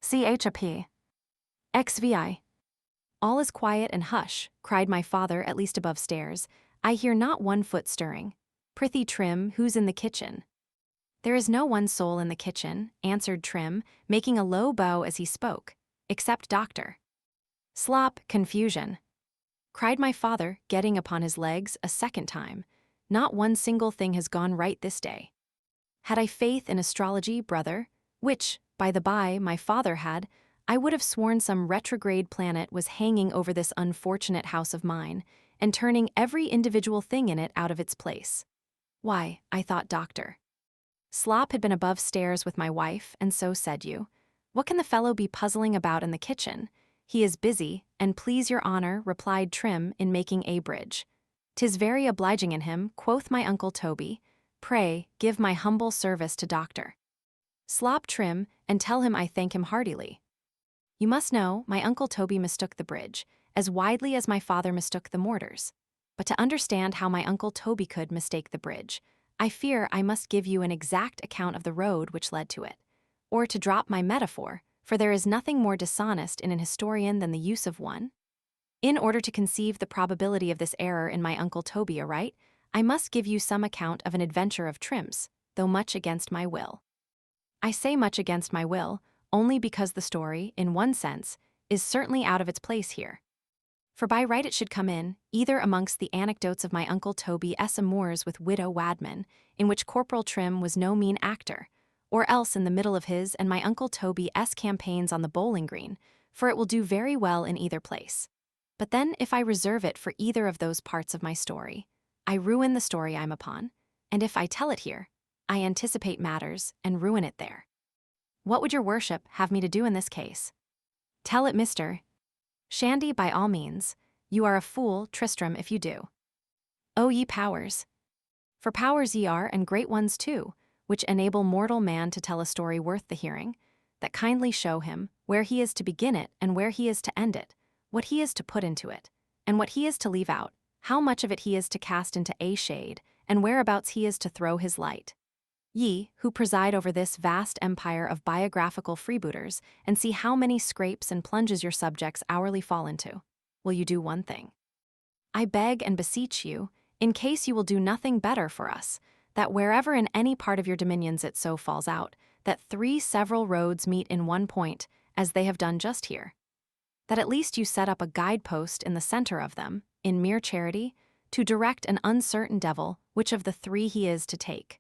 chap. XVI. All is quiet and hush, cried my father at least above stairs. I hear not one foot stirring. Prithee, Trim, who's in the kitchen? There is no one soul in the kitchen, answered Trim, making a low bow as he spoke, except Doctor. Slop, confusion, cried my father, getting upon his legs a second time. Not one single thing has gone right this day. Had I faith in astrology, brother, which, by the by, my father had, I would have sworn some retrograde planet was hanging over this unfortunate house of mine, and turning every individual thing in it out of its place. Why, I thought, Doctor. Slop had been above stairs with my wife, and so said you. What can the fellow be puzzling about in the kitchen? He is busy, and please your honor, replied Trim, in making a bridge. 'Tis very obliging in him, quoth my uncle Toby. Pray, give my humble service to Doctor Slop Trim, and tell him I thank him heartily. You must know, my uncle Toby mistook the bridge, as widely as my father mistook the mortars. But to understand how my uncle Toby could mistake the bridge, I fear I must give you an exact account of the road which led to it. Or to drop my metaphor, for there is nothing more dishonest in an historian than the use of one. In order to conceive the probability of this error in my uncle Toby aright, I must give you some account of an adventure of Trim's, though much against my will. I say much against my will, only because the story, in one sense, is certainly out of its place here. For by right it should come in, either amongst the anecdotes of my uncle Toby's amours with widow Wadman, in which Corporal Trim was no mean actor, or else in the middle of his and my uncle Toby's campaigns on the bowling green, for it will do very well in either place. But then if I reserve it for either of those parts of my story, I ruin the story I'm upon, and if I tell it here, I anticipate matters and ruin it there. What would your worship have me to do in this case? Tell it, Mr. Shandy, by all means. You are a fool, Tristram, if you do. O ye powers! For powers ye are, and great ones too, which enable mortal man to tell a story worth the hearing, that kindly show him where he is to begin it and where he is to end it, what he is to put into it, and what he is to leave out, how much of it he is to cast into a shade, and whereabouts he is to throw his light. Ye, who preside over this vast empire of biographical freebooters, and see how many scrapes and plunges your subjects hourly fall into, will you do one thing? I beg and beseech you, in case you will do nothing better for us, that wherever in any part of your dominions it so falls out, that 3 several roads meet in one point, as they have done just here, that at least you set up a guidepost in the center of them, in mere charity, to direct an uncertain devil which of the 3 he is to take.